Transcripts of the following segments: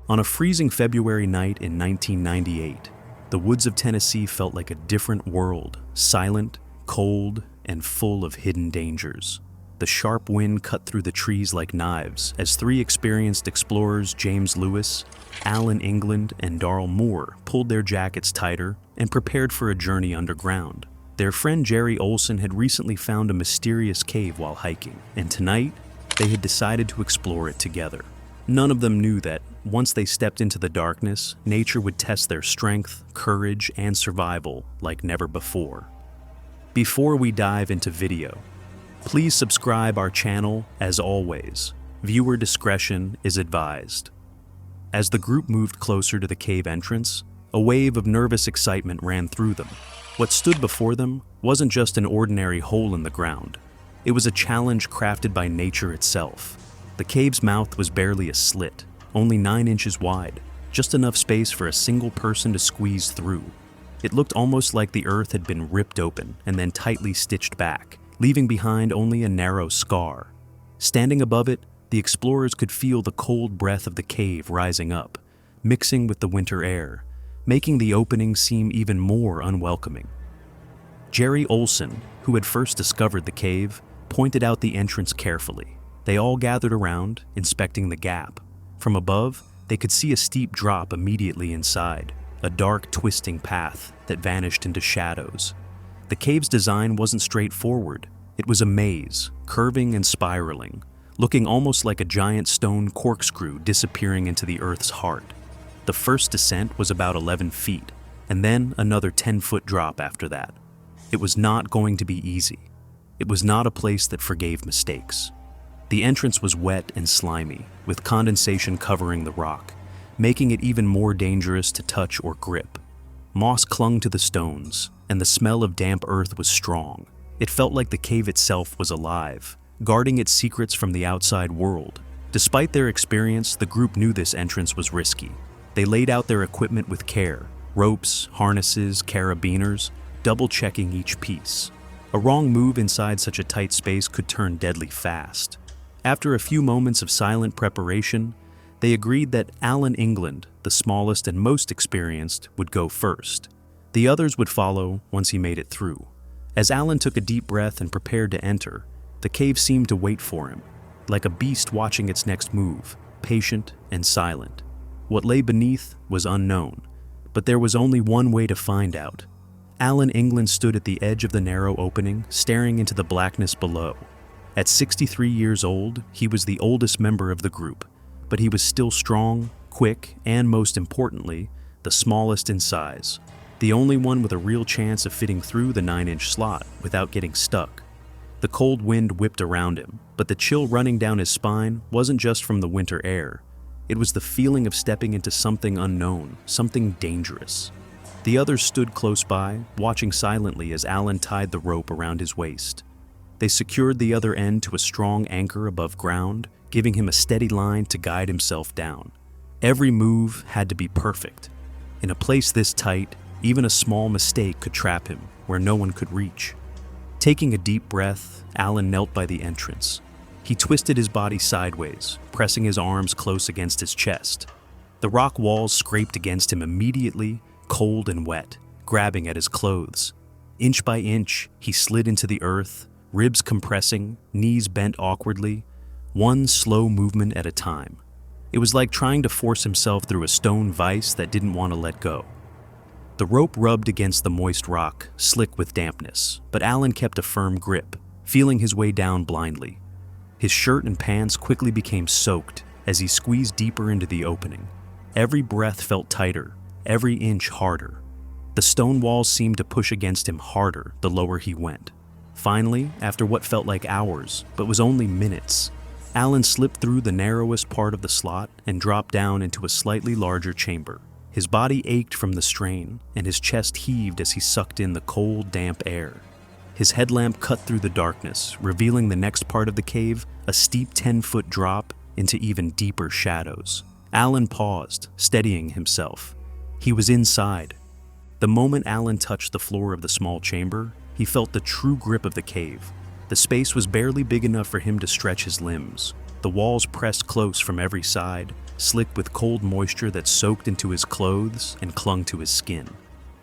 On a freezing February night in 1998, the woods of Tennessee felt like a different world, silent, cold, and full of hidden dangers. The sharp wind cut through the trees like knives as three experienced explorers, James Lewis, Alan England, and Darrell Moore, pulled their jackets tighter and prepared for a journey underground. Their friend Jerry Olson had recently found a mysterious cave while hiking, and tonight, they had decided to explore it together. None of them knew that, once they stepped into the darkness, nature would test their strength, courage, and survival like never before. Before we dive into video, please subscribe our channel as always. Viewer discretion is advised. As the group moved closer to the cave entrance, a wave of nervous excitement ran through them. What stood before them wasn't just an ordinary hole in the ground. It was a challenge crafted by nature itself. The cave's mouth was barely a slit, only 9 inches wide, just enough space for a single person to squeeze through. It looked almost like the earth had been ripped open and then tightly stitched back, leaving behind only a narrow scar. Standing above it, the explorers could feel the cold breath of the cave rising up, mixing with the winter air, making the opening seem even more unwelcoming. Jerry Olson, who had first discovered the cave, pointed out the entrance carefully. They all gathered around, inspecting the gap. From above, they could see a steep drop immediately inside, a dark, twisting path that vanished into shadows. The cave's design wasn't straightforward. It was a maze, curving and spiraling, looking almost like a giant stone corkscrew disappearing into the earth's heart. The first descent was about 11 feet, and then another 10-foot drop after that. It was not going to be easy. It was not a place that forgave mistakes. The entrance was wet and slimy, with condensation covering the rock, making it even more dangerous to touch or grip. Moss clung to the stones, and the smell of damp earth was strong. It felt like the cave itself was alive, guarding its secrets from the outside world. Despite their experience, the group knew this entrance was risky. They laid out their equipment with care, ropes, harnesses, carabiners, double-checking each piece. A wrong move inside such a tight space could turn deadly fast. After a few moments of silent preparation, they agreed that Alan England, the smallest and most experienced, would go first. The others would follow once he made it through. As Alan took a deep breath and prepared to enter, the cave seemed to wait for him, like a beast watching its next move, patient and silent. What lay beneath was unknown, but there was only one way to find out. Alan England stood at the edge of the narrow opening, staring into the blackness below. At 63 years old, he was the oldest member of the group, but he was still strong, quick, and most importantly, the smallest in size. The only one with a real chance of fitting through the 9-inch slot without getting stuck. The cold wind whipped around him, but the chill running down his spine wasn't just from the winter air. It was the feeling of stepping into something unknown, something dangerous. The others stood close by, watching silently as Alan tied the rope around his waist. They secured the other end to a strong anchor above ground, giving him a steady line to guide himself down. Every move had to be perfect. In a place this tight, even a small mistake could trap him where no one could reach. Taking a deep breath, Alan knelt by the entrance. He twisted his body sideways, pressing his arms close against his chest. The rock walls scraped against him immediately, cold and wet, grabbing at his clothes. Inch by inch, he slid into the earth, ribs compressing, knees bent awkwardly, one slow movement at a time. It was like trying to force himself through a stone vise that didn't want to let go. The rope rubbed against the moist rock, slick with dampness, but Alan kept a firm grip, feeling his way down blindly. His shirt and pants quickly became soaked as he squeezed deeper into the opening. Every breath felt tighter, every inch harder. The stone walls seemed to push against him harder the lower he went. Finally, after what felt like hours, but was only minutes, Alan slipped through the narrowest part of the slot and dropped down into a slightly larger chamber. His body ached from the strain, and his chest heaved as he sucked in the cold, damp air. His headlamp cut through the darkness, revealing the next part of the cave, a steep 10-foot drop into even deeper shadows. Alan paused, steadying himself. He was inside. The moment Alan touched the floor of the small chamber, he felt the true grip of the cave. The space was barely big enough for him to stretch his limbs. The walls pressed close from every side, slick with cold moisture that soaked into his clothes and clung to his skin.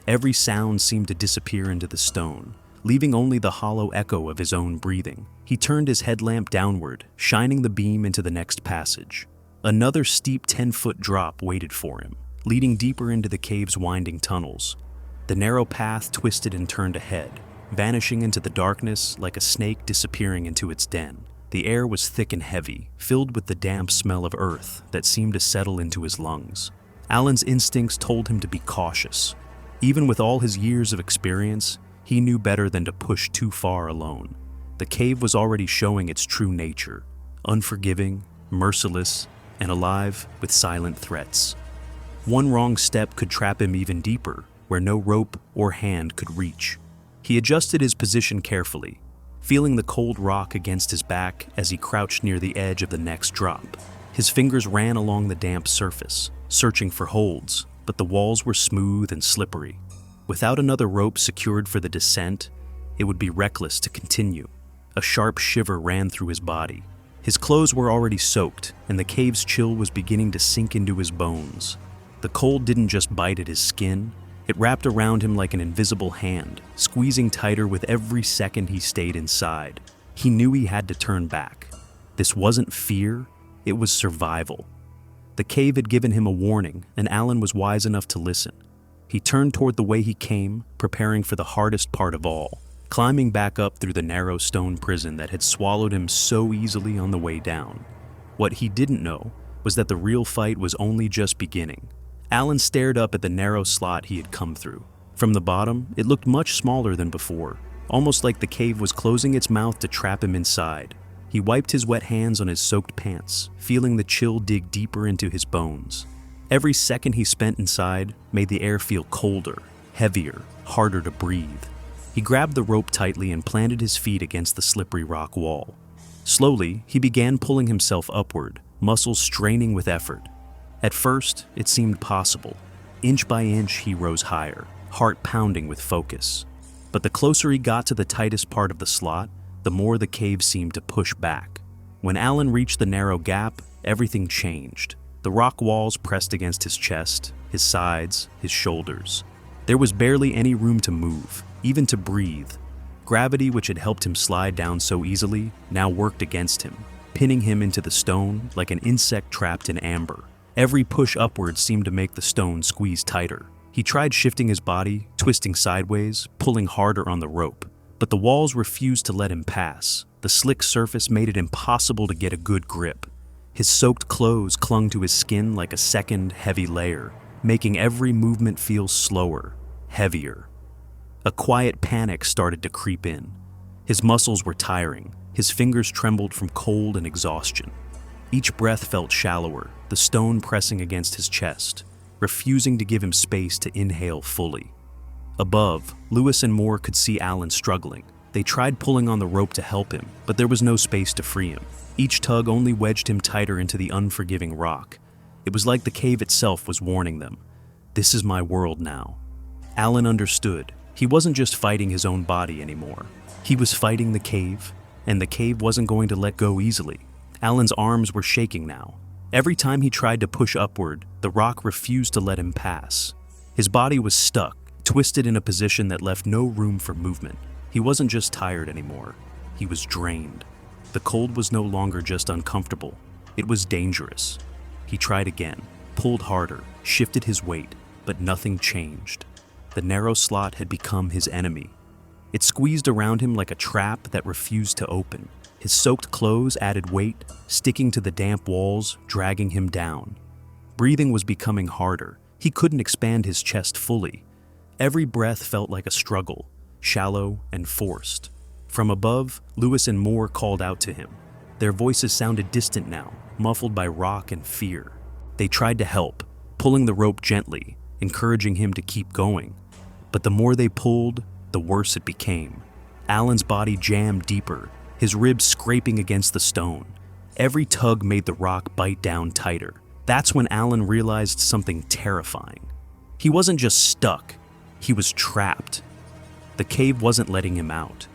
Every sound seemed to disappear into the stone, leaving only the hollow echo of his own breathing. He turned his headlamp downward, shining the beam into the next passage. Another steep 10-foot drop waited for him, leading deeper into the cave's winding tunnels. The narrow path twisted and turned ahead, vanishing into the darkness like a snake disappearing into its den. The air was thick and heavy, filled with the damp smell of earth that seemed to settle into his lungs. Alan's instincts told him to be cautious. Even with all his years of experience, he knew better than to push too far alone. The cave was already showing its true nature, unforgiving, merciless, and alive with silent threats. One wrong step could trap him even deeper, where no rope or hand could reach. He adjusted his position carefully, feeling the cold rock against his back as he crouched near the edge of the next drop. His fingers ran along the damp surface, searching for holds, but the walls were smooth and slippery. Without another rope secured for the descent, it would be reckless to continue. A sharp shiver ran through his body. His clothes were already soaked, and the cave's chill was beginning to sink into his bones. The cold didn't just bite at his skin, it wrapped around him like an invisible hand, squeezing tighter with every second he stayed inside. He knew he had to turn back. This wasn't fear, it was survival. The cave had given him a warning, and Alan was wise enough to listen. He turned toward the way he came, preparing for the hardest part of all, climbing back up through the narrow stone prison that had swallowed him so easily on the way down. What he didn't know was that the real fight was only just beginning. Alan stared up at the narrow slot he had come through. From the bottom, it looked much smaller than before, almost like the cave was closing its mouth to trap him inside. He wiped his wet hands on his soaked pants, feeling the chill dig deeper into his bones. Every second he spent inside made the air feel colder, heavier, harder to breathe. He grabbed the rope tightly and planted his feet against the slippery rock wall. Slowly, he began pulling himself upward, muscles straining with effort. At first, it seemed possible. Inch by inch, he rose higher, heart pounding with focus. But the closer he got to the tightest part of the slot, the more the cave seemed to push back. When Alan reached the narrow gap, everything changed. The rock walls pressed against his chest, his sides, his shoulders. There was barely any room to move, even to breathe. Gravity, which had helped him slide down so easily, now worked against him, pinning him into the stone like an insect trapped in amber. Every push upward seemed to make the stone squeeze tighter. He tried shifting his body, twisting sideways, pulling harder on the rope. But the walls refused to let him pass. The slick surface made it impossible to get a good grip. His soaked clothes clung to his skin like a second, heavy layer, making every movement feel slower, heavier. A quiet panic started to creep in. His muscles were tiring. His fingers trembled from cold and exhaustion. Each breath felt shallower, the stone pressing against his chest, refusing to give him space to inhale fully. Above, Lewis and Moore could see Alan struggling. They tried pulling on the rope to help him, but there was no space to free him. Each tug only wedged him tighter into the unforgiving rock. It was like the cave itself was warning them. This is my world now. Alan understood. He wasn't just fighting his own body anymore. He was fighting the cave, and the cave wasn't going to let go easily. Alan's arms were shaking now. Every time he tried to push upward, the rock refused to let him pass. His body was stuck, twisted in a position that left no room for movement. He wasn't just tired anymore. He was drained. The cold was no longer just uncomfortable. It was dangerous. He tried again, pulled harder, shifted his weight, but nothing changed. The narrow slot had become his enemy. It squeezed around him like a trap that refused to open. His soaked clothes added weight, sticking to the damp walls, dragging him down. Breathing was becoming harder. He couldn't expand his chest fully. Every breath felt like a struggle, shallow and forced. From above, Lewis and Moore called out to him. Their voices sounded distant now, muffled by rock and fear. They tried to help, pulling the rope gently, encouraging him to keep going. But the more they pulled, the worse it became. Alan's body jammed deeper, his ribs scraping against the stone. Every tug made the rock bite down tighter. That's when Alan realized something terrifying. He wasn't just stuck, he was trapped. The cave wasn't letting him out.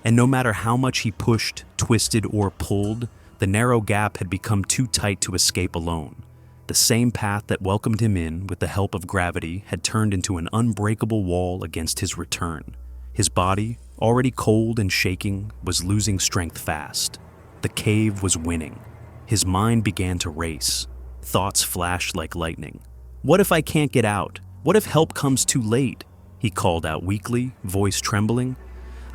And no matter how much he pushed, twisted, or pulled, The narrow gap had become too tight to escape alone. The same path that welcomed him in with the help of gravity had turned into an unbreakable wall against his return. His body, already cold and shaking, was losing strength fast. The cave was winning. His mind began to race. Thoughts flashed like lightning. What if I can't get out? What if help comes too late? He called out weakly, voice trembling.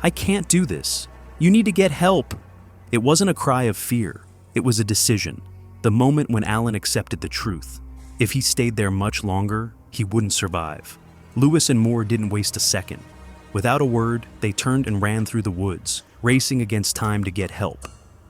I can't do this. You need to get help. It wasn't a cry of fear. It was a decision. The moment when Alan accepted the truth. If he stayed there much longer, he wouldn't survive. Lewis and Moore didn't waste a second. Without a word, they turned and ran through the woods, racing against time to get help.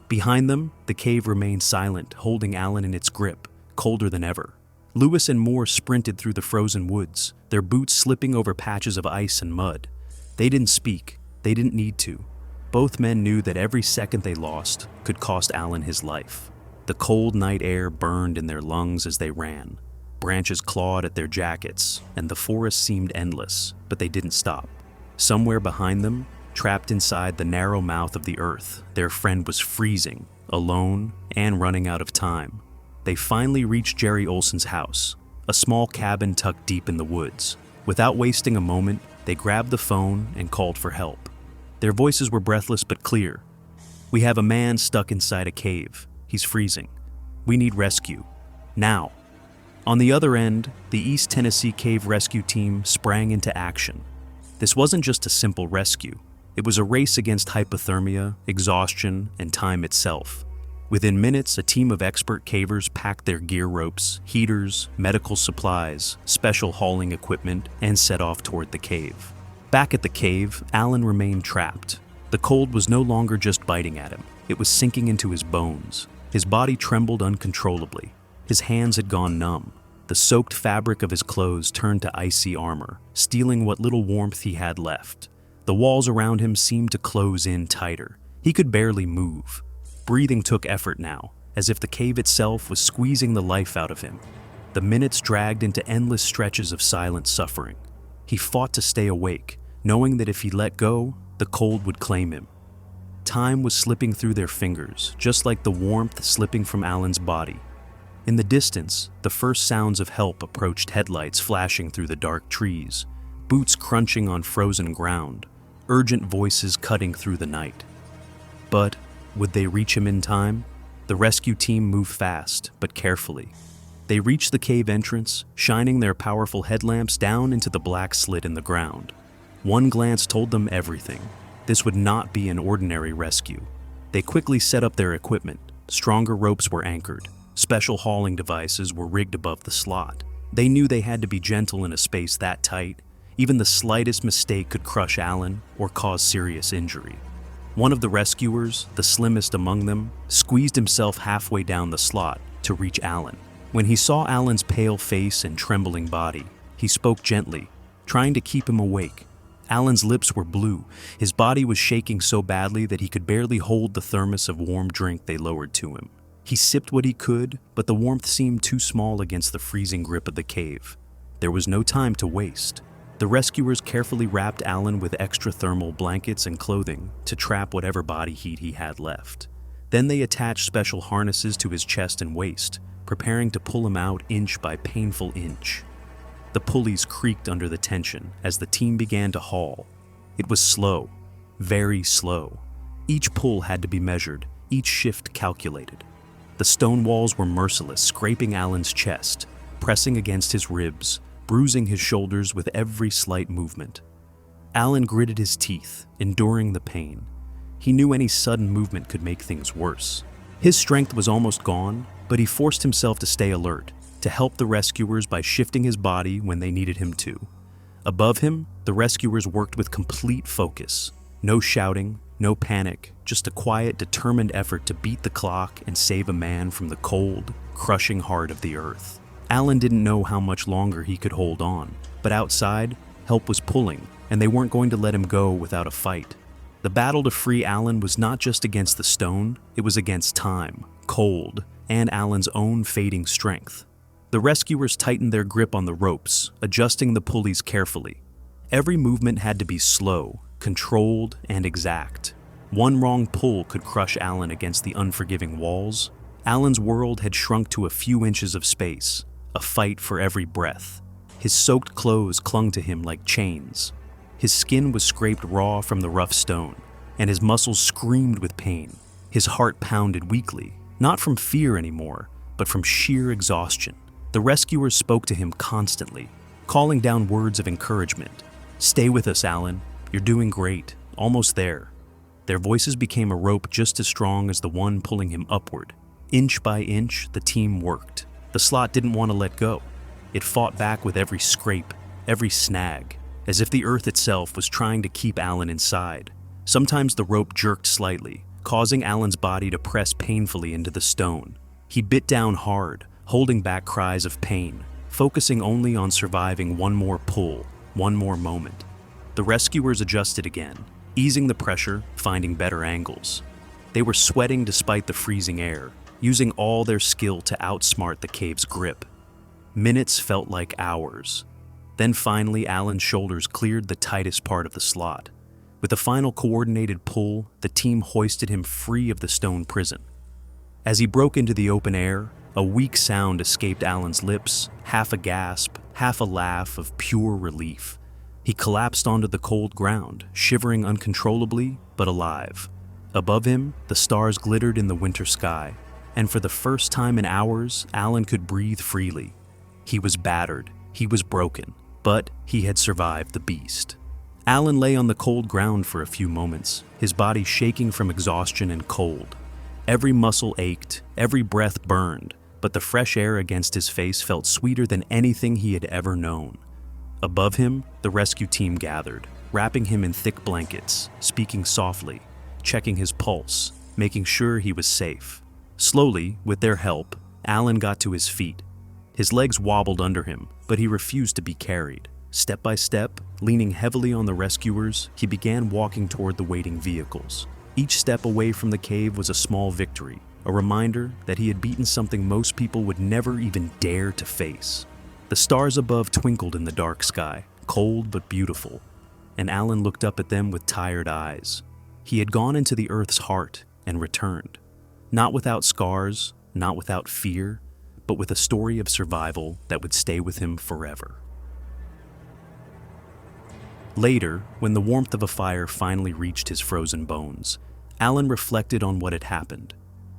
Behind them, the cave remained silent, holding Alan in its grip, colder than ever. Lewis and Moore sprinted through the frozen woods, their boots slipping over patches of ice and mud. They didn't speak. They didn't need to. Both men knew that every second they lost could cost Alan his life. The cold night air burned in their lungs as they ran. Branches clawed at their jackets, and the forest seemed endless, but they didn't stop. Somewhere behind them, trapped inside the narrow mouth of the earth, their friend was freezing, alone, and running out of time. They finally reached Jerry Olson's house, a small cabin tucked deep in the woods. Without wasting a moment, they grabbed the phone and called for help. Their voices were breathless but clear. We have a man stuck inside a cave. He's freezing. We need rescue. Now. On the other end, the East Tennessee Cave Rescue Team sprang into action. This wasn't just a simple rescue. It was a race against hypothermia, exhaustion, and time itself. Within minutes, a team of expert cavers packed their gear ropes, heaters, medical supplies, special hauling equipment, and set off toward the cave. Back at the cave, Alan remained trapped. The cold was no longer just biting at him. It was sinking into his bones. His body trembled uncontrollably. His hands had gone numb. The soaked fabric of his clothes turned to icy armor, stealing what little warmth he had left. The walls around him seemed to close in tighter. He could barely move. Breathing took effort now, as if the cave itself was squeezing the life out of him. The minutes dragged into endless stretches of silent suffering. He fought to stay awake, knowing that if he let go, the cold would claim him. Time was slipping through their fingers, just like the warmth slipping from Alan's body. In the distance, the first sounds of help approached, headlights flashing through the dark trees, boots crunching on frozen ground, urgent voices cutting through the night. But would they reach him in time? The rescue team moved fast, but carefully. They reached the cave entrance, shining their powerful headlamps down into the black slit in the ground. One glance told them everything. This would not be an ordinary rescue. They quickly set up their equipment. Stronger ropes were anchored. Special hauling devices were rigged above the slot. They knew they had to be gentle in a space that tight. Even the slightest mistake could crush Alan or cause serious injury. One of the rescuers, the slimmest among them, squeezed himself halfway down the slot to reach Alan. When he saw Alan's pale face and trembling body, he spoke gently, trying to keep him awake. Alan's lips were blue. His body was shaking so badly that he could barely hold the thermos of warm drink they lowered to him. He sipped what he could, but the warmth seemed too small against the freezing grip of the cave. There was no time to waste. The rescuers carefully wrapped Alan with extra thermal blankets and clothing to trap whatever body heat he had left. Then they attached special harnesses to his chest and waist, preparing to pull him out inch by painful inch. The pulleys creaked under the tension as the team began to haul. It was slow, very slow. Each pull had to be measured, each shift calculated. The stone walls were merciless, scraping Alan's chest, pressing against his ribs, bruising his shoulders with every slight movement. Alan gritted his teeth, enduring the pain. He knew any sudden movement could make things worse. His strength was almost gone, but he forced himself to stay alert, to help the rescuers by shifting his body when they needed him to. Above him, the rescuers worked with complete focus. No shouting, no panic, just a quiet, determined effort to beat the clock and save a man from the cold, crushing heart of the earth. Alan didn't know how much longer he could hold on, but outside, help was pulling, and they weren't going to let him go without a fight. The battle to free Alan was not just against the stone, it was against time, cold, and Alan's own fading strength. The rescuers tightened their grip on the ropes, adjusting the pulleys carefully. Every movement had to be slow, controlled, and exact. One wrong pull could crush Alan against the unforgiving walls. Alan's world had shrunk to a few inches of space, a fight for every breath. His soaked clothes clung to him like chains. His skin was scraped raw from the rough stone, and his muscles screamed with pain. His heart pounded weakly, not from fear anymore, but from sheer exhaustion. The rescuers spoke to him constantly, calling down words of encouragement. "Stay with us, Alan. You're doing great. Almost there." Their voices became a rope just as strong as the one pulling him upward. Inch by inch, the team worked. The slot didn't want to let go. It fought back with every scrape, every snag, as if the earth itself was trying to keep Alan inside. Sometimes the rope jerked slightly, causing Alan's body to press painfully into the stone. He bit down hard, holding back cries of pain, focusing only on surviving one more pull, one more moment. The rescuers adjusted again, easing the pressure, finding better angles. They were sweating despite the freezing air, using all their skill to outsmart the cave's grip. Minutes felt like hours. Then finally, Alan's shoulders cleared the tightest part of the slot. With a final coordinated pull, the team hoisted him free of the stone prison. As he broke into the open air, a weak sound escaped Alan's lips, half a gasp, half a laugh of pure relief. He collapsed onto the cold ground, shivering uncontrollably, but alive. Above him, the stars glittered in the winter sky, and for the first time in hours, Alan could breathe freely. He was battered, he was broken, but he had survived the beast. Alan lay on the cold ground for a few moments, his body shaking from exhaustion and cold. Every muscle ached, every breath burned, but the fresh air against his face felt sweeter than anything he had ever known. Above him, the rescue team gathered, wrapping him in thick blankets, speaking softly, checking his pulse, making sure he was safe. Slowly, with their help, Alan got to his feet. His legs wobbled under him, but he refused to be carried. Step by step, leaning heavily on the rescuers, he began walking toward the waiting vehicles. Each step away from the cave was a small victory, a reminder that he had beaten something most people would never even dare to face. The stars above twinkled in the dark sky, cold but beautiful, and Alan looked up at them with tired eyes. He had gone into the Earth's heart and returned. Not without scars, not without fear, but with a story of survival that would stay with him forever. Later, when the warmth of a fire finally reached his frozen bones, Alan reflected on what had happened.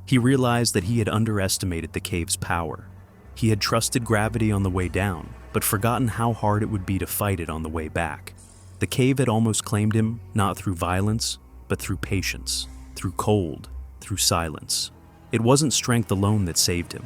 He realized that he had underestimated the cave's power. He had trusted gravity on the way down, but forgotten how hard it would be to fight it on the way back. The cave had almost claimed him, not through violence, but through patience, through cold, through silence. It wasn't strength alone that saved him.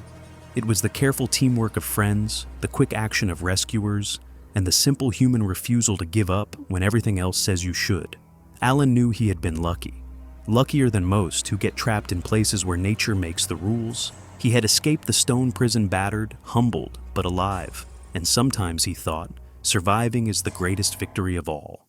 It was the careful teamwork of friends, the quick action of rescuers, and the simple human refusal to give up when everything else says you should. Alan knew he had been lucky. Luckier than most who get trapped in places where nature makes the rules. He had escaped the stone prison battered, humbled, but alive. And sometimes he thought, surviving is the greatest victory of all.